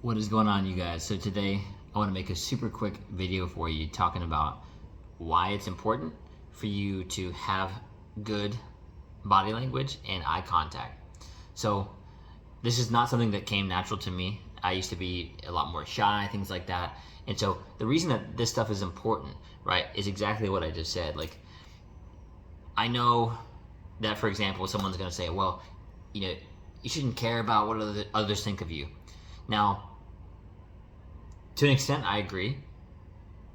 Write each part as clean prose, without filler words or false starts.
What is going on, you guys? So today I want to make a super quick video for you talking about why it's important for you to have good body language and eye contact. So this is not something that came natural to me. I used to be a lot more shy, things like that. And so the reason that this stuff is important, right, is exactly what I just said. Like, I know that, for example, someone's going to say, well, you shouldn't care about what others think of you. Now, to an extent, I agree,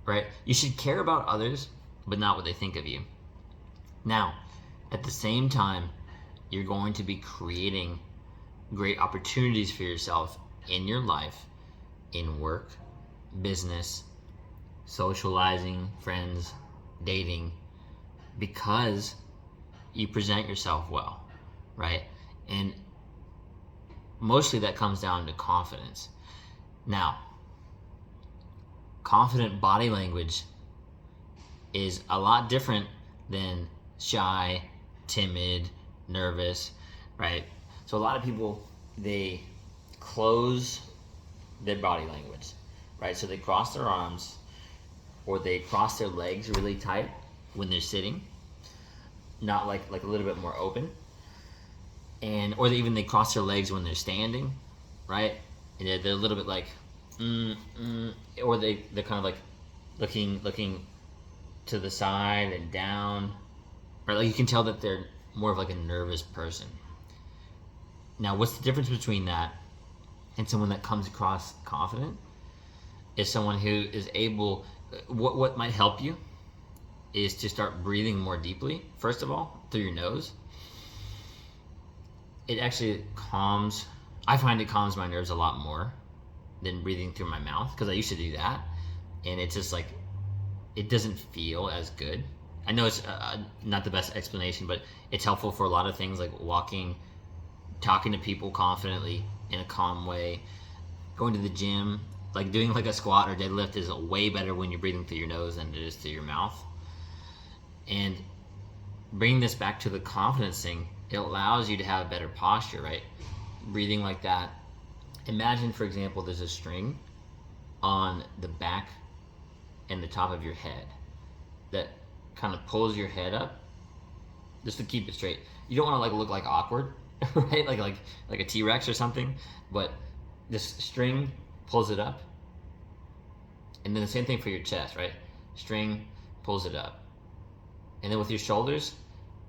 right? You should care about others, but not what they think of you. Now, at the same time, you're going to be creating great opportunities for yourself in your life, in work, business, socializing, friends, dating, because you present yourself well, right? And mostly that comes down to confidence. Now, confident body language is a lot different than shy, timid, nervous, right? So a lot of people, they close their body language, right? So they cross their arms or they cross their legs really tight when they're sitting, not like a little bit more open. Or they cross their legs when they're standing, right? And they're a little bit like, or they're kind of like looking to the side and down, right? Like you can tell that they're more of like a nervous person. Now, what's the difference between that and someone that comes across confident? Is someone who is able. What might help you is to start breathing more deeply. First of all, through your nose. It actually calms. I find it calms my nerves a lot more than breathing through my mouth, because I used to do that, and it's just like it doesn't feel as good. I know it's not the best explanation, but it's helpful for a lot of things like walking, talking to people confidently in a calm way, going to the gym, like doing like a squat or deadlift is way better when you're breathing through your nose than it is through your mouth. And bringing this back to the confidence thing, it allows you to have a better posture, right? Breathing like that. Imagine, for example, there's a string on the back and the top of your head that kind of pulls your head up just to keep it straight. You don't want to look like awkward, right? Like a T-Rex or something, but this string pulls it up. And then the same thing for your chest, right? String pulls it up. And then with your shoulders,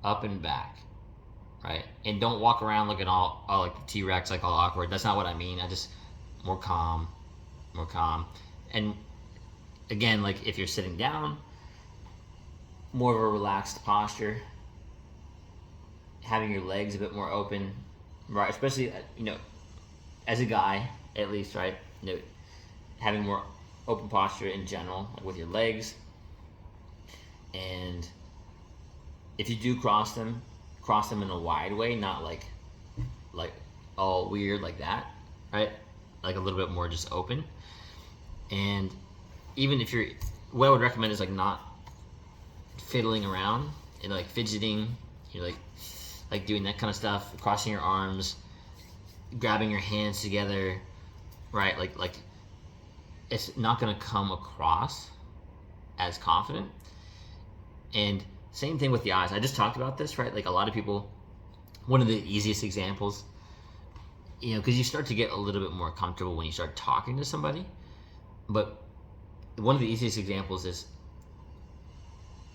up and back, right? And don't walk around looking all like the T-Rex, like all awkward. That's not what I mean. I just more calm. And again, like if you're sitting down, more of a relaxed posture, having your legs a bit more open, right? Especially as a guy, at least, right? Having more open posture in general, like with your legs. And if you do cross them in a wide way, not like all weird like that, right? Like a little bit more just open. And even if what I would recommend is like not fiddling around and like fidgeting, like doing that kind of stuff, crossing your arms, grabbing your hands together, right? Like it's not gonna come across as confident. And same thing with the eyes. I just talked about this, right? Like a lot of people, one of the easiest examples, because you start to get a little bit more comfortable when you start talking to somebody. But one of the easiest examples is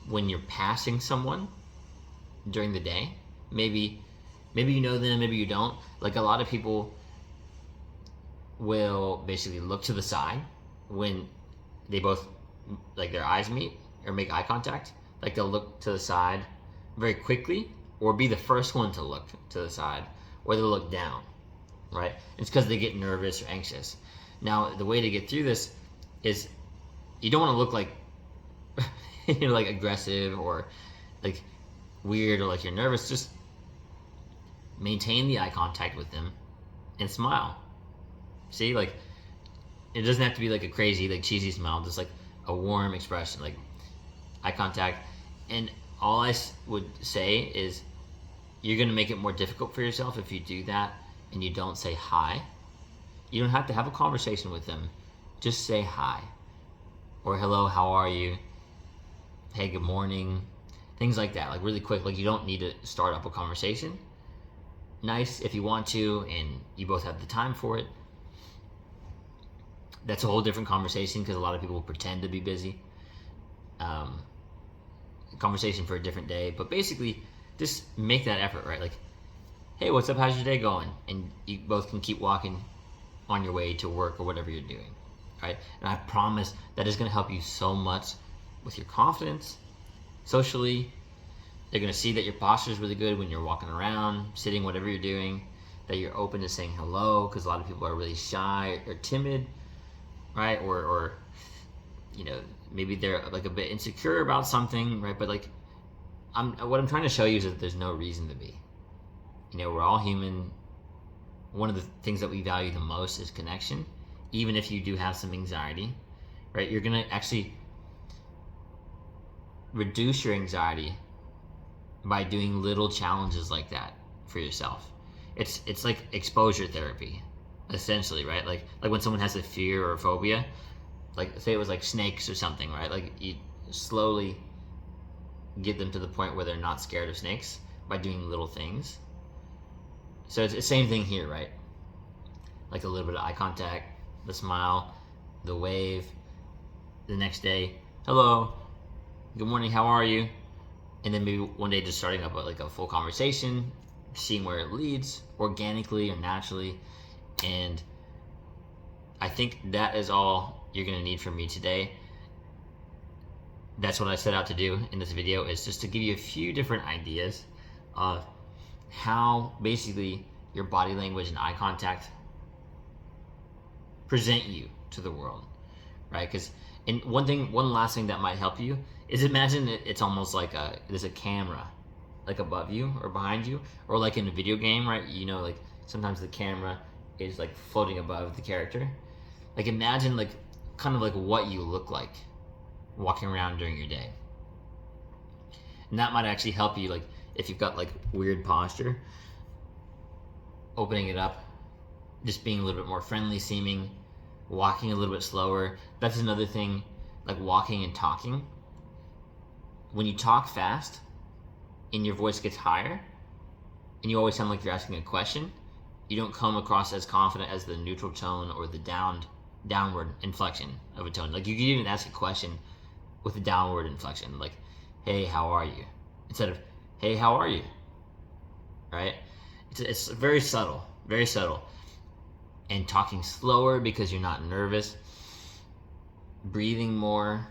when you're passing someone during the day. Maybe you know them, maybe you don't. Like a lot of people will basically look to the side when they both, like their eyes meet or make eye contact. Like they'll look to the side very quickly, or be the first one to look to the side, or they'll look down, right? It's because they get nervous or anxious. Now, the way to get through this is you don't want to look like like aggressive or like weird or like you're nervous. Just maintain the eye contact with them and smile. See, like it doesn't have to be like a crazy, like cheesy smile, just like a warm expression, like eye contact. And all I would say is you're going to make it more difficult for yourself if you do that and you don't say hi. You don't have to have a conversation with them. Just say hi or hello, how are you? Hey, good morning. Things like that, like really quick. Like you don't need to start up a conversation. Nice if you want to and you both have the time for it. That's a whole different conversation because a lot of people pretend to be busy. Conversation for a different day, but basically just make that effort, right? Like, hey, what's up? How's your day going? And you both can keep walking on your way to work or whatever you're doing, right? And I promise that is going to help you so much with your confidence socially. They're going to see that your posture is really good when you're walking around, sitting, whatever you're doing, that you're open to saying hello, because a lot of people are really shy or timid, right? Or maybe they're like a bit insecure about something, right? But like, what I'm trying to show you is that there's no reason to be. We're all human. One of the things that we value the most is connection. Even if you do have some anxiety, right? You're gonna actually reduce your anxiety by doing little challenges like that for yourself. It's like exposure therapy, essentially, right? Like when someone has a fear or a phobia, like say it was like snakes or something, right? Like you slowly get them to the point where they're not scared of snakes by doing little things. So it's the same thing here, right? Like a little bit of eye contact, the smile, the wave, the next day, hello, good morning, how are you? And then maybe one day just starting up a full conversation, seeing where it leads, organically or naturally. And I think that is all you're gonna need from me today. That's what I set out to do in this video, is just to give you a few different ideas of how basically your body language and eye contact present you to the world, right? And one last thing that might help you is imagine it's almost like there's a camera like above you or behind you, or like in a video game, right? Like sometimes the camera is like floating above the character. Like imagine like kind of like what you look like walking around during your day. And that might actually help you, like if you've got like weird posture, opening it up, just being a little bit more friendly seeming, walking a little bit slower. That's another thing, like walking and talking. When you talk fast and your voice gets higher and you always sound like you're asking a question, you don't come across as confident as the neutral tone or the downward inflection of a tone. Like you could even ask a question with a downward inflection, like, hey, how are you? Instead of, hey, how are you? Right? It's very subtle, very subtle. And talking slower because you're not nervous, breathing more,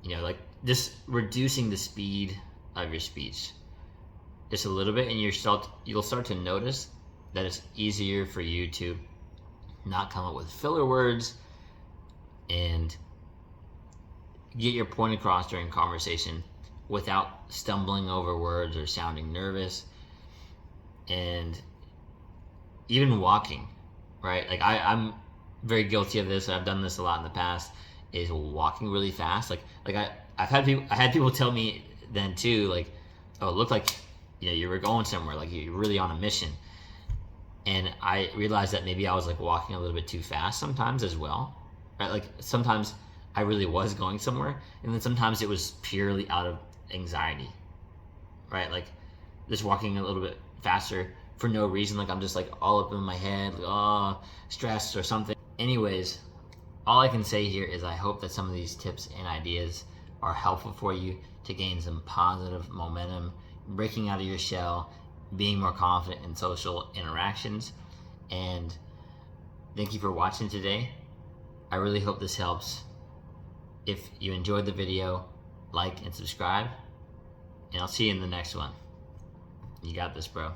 like just reducing the speed of your speech just a little bit, and you'll start to notice that it's easier for you to not come up with filler words and get your point across during conversation without stumbling over words or sounding nervous. And even walking, right? Like I'm very guilty of this. I've done this a lot in the past, is walking really fast. I had people tell me then too, like, oh, it looked like you were going somewhere, like you're really on a mission. And I realized that maybe I was like walking a little bit too fast sometimes as well, right? Like sometimes I really was going somewhere, and then sometimes it was purely out of anxiety, right? Like just walking a little bit faster for no reason, like I'm just like all up in my head, like stressed or something. Anyways, all I can say here is I hope that some of these tips and ideas are helpful for you to gain some positive momentum, breaking out of your shell, being more confident in social interactions. And thank you for watching today. I really hope this helps. If you enjoyed the video, like and subscribe, and I'll see you in the next one. You got this, bro.